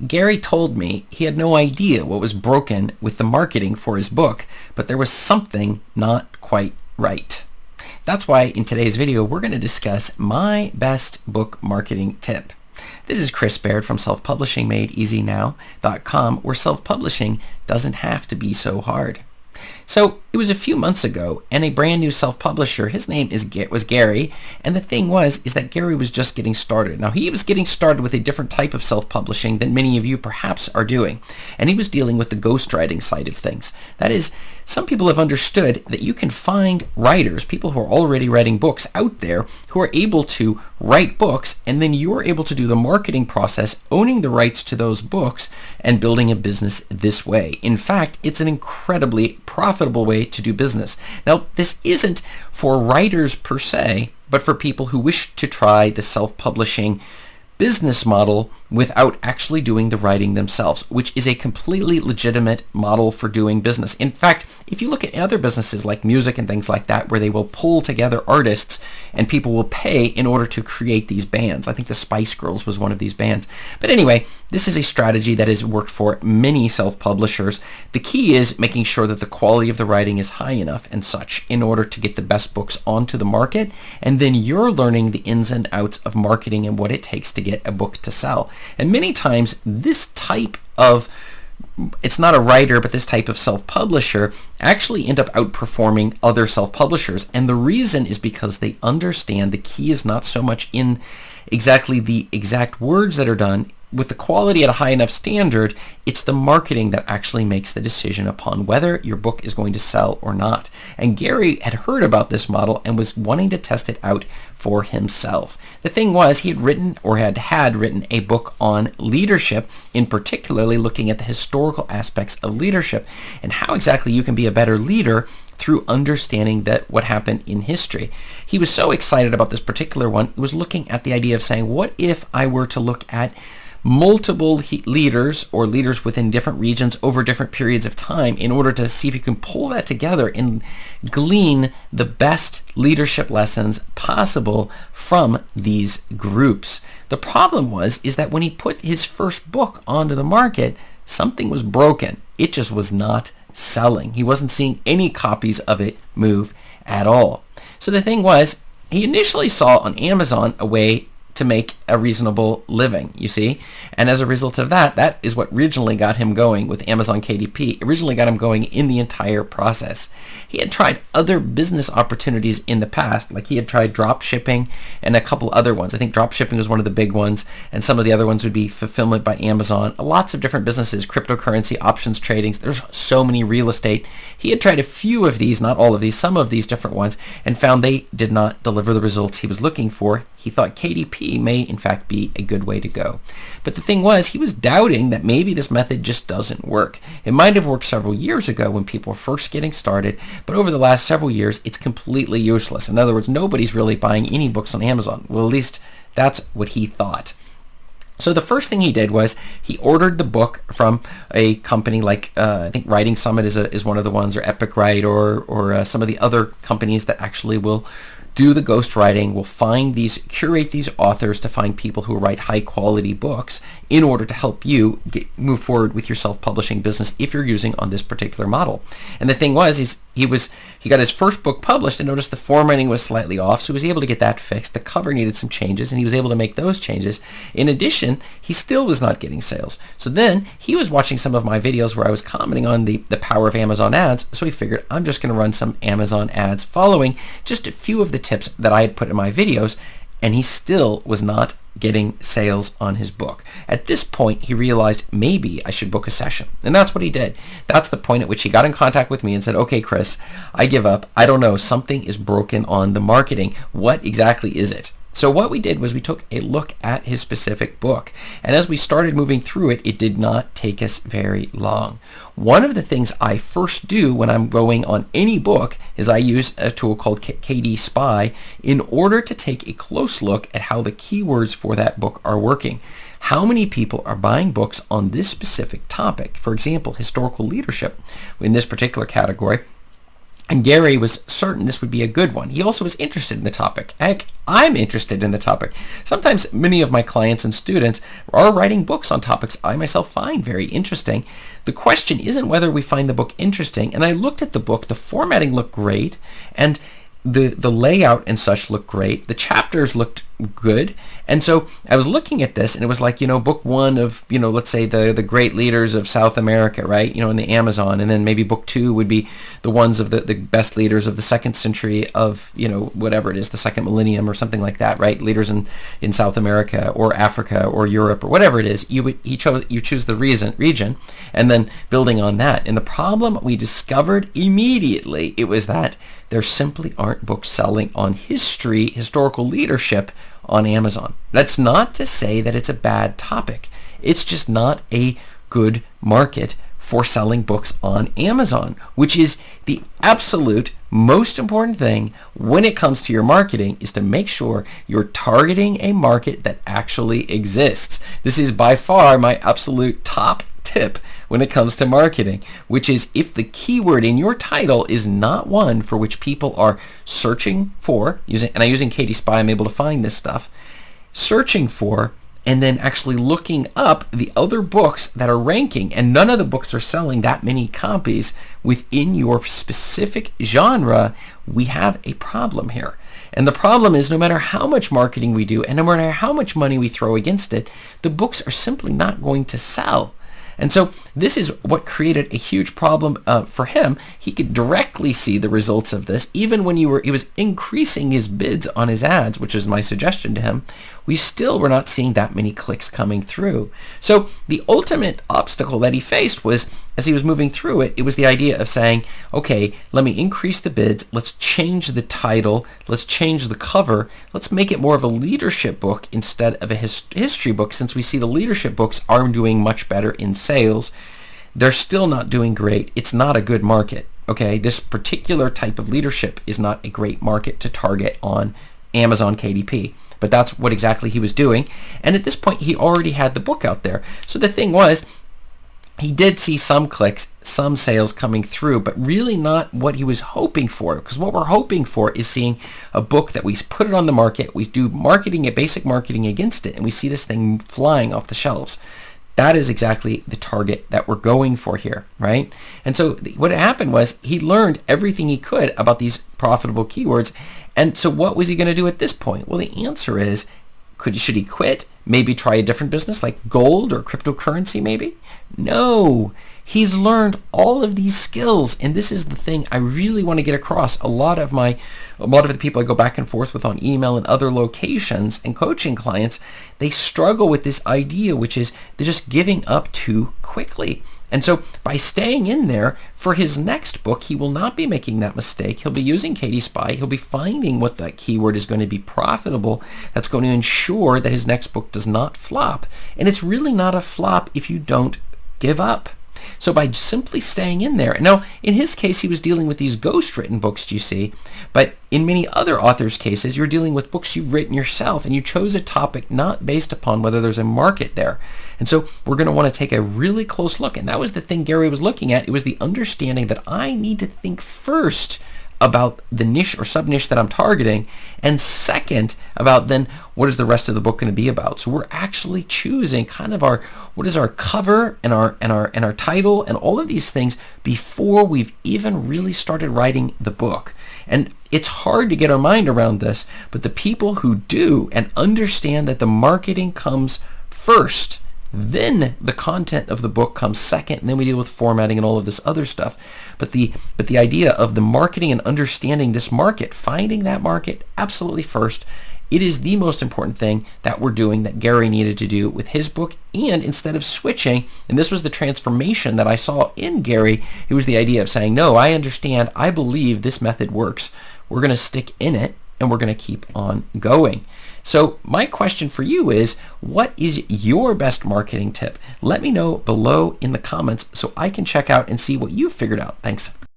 Gary told me he had no idea what was broken with the marketing for his book, but there was something not quite right. That's why in today's video, we're going to discuss my best book marketing tip. This is Chris Baird from selfpublishingmadeeasynow.com, where self-publishing doesn't have to be so hard. So it was a few months ago, and a brand new self-publisher, his name was Gary, and the thing is that Gary was just getting started. Now, he was getting started with a different type of self-publishing than many of you perhaps are doing, and he was dealing with the ghostwriting side of things. That is, some people have understood that you can find writers, people who are already writing books out there, who are able to write books, and then you're able to do the marketing process, owning the rights to those books, and building a business this way. In fact, it's an incredibly profitable way to do business. Now, this isn't for writers per se, but for people who wish to try the self-publishing business model without actually doing the writing themselves, which is a completely legitimate model for doing business. In fact, if you look at other businesses like music and things like that, where they will pull together artists and people will pay in order to create these bands. I think the Spice Girls was one of these bands. But anyway, this is a strategy that has worked for many self-publishers. The key is making sure that the quality of the writing is high enough and such in order to get the best books onto the market, and then you're learning the ins and outs of marketing and what it takes to get a book to sell. And many times this type of, it's not a writer, but this type of self-publisher actually end up outperforming other self-publishers. And the reason is because they understand the key is not so much in exactly the exact words that are done. With the quality at a high enough standard, it's the marketing that actually makes the decision upon whether your book is going to sell or not. And Gary had heard about this model and was wanting to test it out for himself. The thing was, he had written or had written a book on leadership, in particularly looking at the historical aspects of leadership and how exactly you can be a better leader through understanding that what happened in history. He was so excited about this particular one, he was looking at the idea of saying, what if I were to look at multiple leaders or leaders within different regions over different periods of time in order to see if you can pull that together and glean the best leadership lessons possible from these groups. The problem is that when he put his first book onto the market, something was broken. It just was not selling. He wasn't seeing any copies of it move at all. So the thing was, he initially saw on Amazon a way to make a reasonable living, you see? And as a result of that, that is what originally got him going with Amazon KDP. It originally got him going in the entire process. He had tried other business opportunities in the past, like he had tried drop shipping and a couple other ones. I think drop shipping was one of the big ones, and some of the other ones would be fulfillment by Amazon. Lots of different businesses, cryptocurrency, options trading. There's so many real estate. He had tried a few of these, not all of these, some of these different ones, and found they did not deliver the results he was looking for. He thought KDP may in fact be a good way to go. But the thing was, he was doubting that maybe this method just doesn't work. It might have worked several years ago when people were first getting started, but over the last several years, it's completely useless. In other words, nobody's really buying any books on Amazon. Well, at least that's what he thought. So the first thing he did was he ordered the book from a company like, I think Writing Summit is one of the ones, or Epic Write, or some of the other companies that actually will do the ghostwriting, will curate these authors to find people who write high quality books in order to help you move forward with your self-publishing business if you're using on this particular model. And the thing was, he got his first book published and noticed the formatting was slightly off, so he was able to get that fixed. The cover needed some changes, and he was able to make those changes. In addition, he still was not getting sales. So then he was watching some of my videos where I was commenting on the power of Amazon ads, so he figured, I'm just going to run some Amazon ads following just a few of the tips that I had put in my videos, and he still was not getting sales on his book. At this point, he realized maybe I should book a session. And that's what he did. That's the point at which he got in contact with me and said, okay, Chris, I give up. I don't know. Something is broken on the marketing. What exactly is it? So what we did was we took a look at his specific book. And as we started moving through it, it did not take us very long. One of the things I first do when I'm going on any book is I use a tool called KDSpy in order to take a close look at how the keywords for that book are working. How many people are buying books on this specific topic? For example, historical leadership in this particular category. And Gary was certain this would be a good one. He also was interested in the topic. Heck, I'm interested in the topic. Sometimes many of my clients and students are writing books on topics I myself find very interesting. The question isn't whether we find the book interesting. And I looked at the book. The formatting looked great. And the layout and such looked great. The chapters looked good. And so I was looking at this, and it was like, book one of, let's say the great leaders of South America, right? In the Amazon. And then maybe book two would be the ones of the best leaders of the second century of, whatever it is, the second millennium or something like that, right? Leaders in South America or Africa or Europe or whatever it is. You choose the region, and then building on that. And the problem we discovered immediately, it was that there simply aren't books selling on historical leadership on Amazon. That's not to say that it's a bad topic. It's just not a good market for selling books on Amazon, which is the absolute most important thing when it comes to your marketing, is to make sure you're targeting a market that actually exists. This is by far my absolute top tip when it comes to marketing, which is if the keyword in your title is not one for which people are searching for, using KDSpy, I'm able to find this stuff, searching for, and then actually looking up the other books that are ranking, and none of the books are selling that many copies within your specific genre, we have a problem here. And the problem is, no matter how much marketing we do and no matter how much money we throw against it, the books are simply not going to sell. And so this is what created a huge problem for him. He could directly see the results of this. Even when he was increasing his bids on his ads, which was my suggestion to him, we still were not seeing that many clicks coming through. So the ultimate obstacle that he faced was, as he was moving through it, it was the idea of saying, okay, let me increase the bids. Let's change the title. Let's change the cover. Let's make it more of a leadership book instead of a history book, since we see the leadership books are doing much better in sales. They're still not doing great. It's not a good market. Okay, this particular type of leadership is not a great market to target on Amazon KDP. But that's what exactly he was doing. And at this point, he already had the book out there. So the thing was, he did see some clicks, some sales coming through, but really not what he was hoping for. Because what we're hoping for is seeing a book that we put it on the market, we do basic marketing against it, and we see this thing flying off the shelves. That is exactly the target that we're going for here, right? And so what happened was he learned everything he could about these profitable keywords. And so what was he going to do at this point? Well, the answer is, should he quit? Maybe try a different business like gold or cryptocurrency maybe? No. He's learned all of these skills, and this is the thing I really want to get across. A lot of the people I go back and forth with on email and other locations and coaching clients, they struggle with this idea, which is they're just giving up too quickly. And so by staying in there for his next book, he will not be making that mistake. He'll be using KDSpy. He'll be finding what that keyword is going to be profitable. That's going to ensure that his next book does not flop. And it's really not a flop if you don't give up. So by simply staying in there, now in his case, he was dealing with these ghost-written books, do you see? But in many other authors' cases, you're dealing with books you've written yourself, and you chose a topic not based upon whether there's a market there. And so we're going to want to take a really close look. And that was the thing Gary was looking at. It was the understanding that I need to think first about the niche or sub-niche that I'm targeting, and second about then what is the rest of the book going to be about. So we're actually choosing kind of what is our cover and our title and all of these things before we've even really started writing the book. And it's hard to get our mind around this, but the people who do and understand that the marketing comes first, then the content of the book comes second, and then we deal with formatting and all of this other stuff. But the idea of the marketing and understanding this market, finding that market absolutely first, it is the most important thing that we're doing, that Gary needed to do with his book. And instead of switching, and this was the transformation that I saw in Gary, it was the idea of saying, no, I understand, I believe this method works. We're going to stick in it, and we're going to keep on going. So my question for you is, what is your best marketing tip? Let me know below in the comments so I can check out and see what you've figured out. Thanks.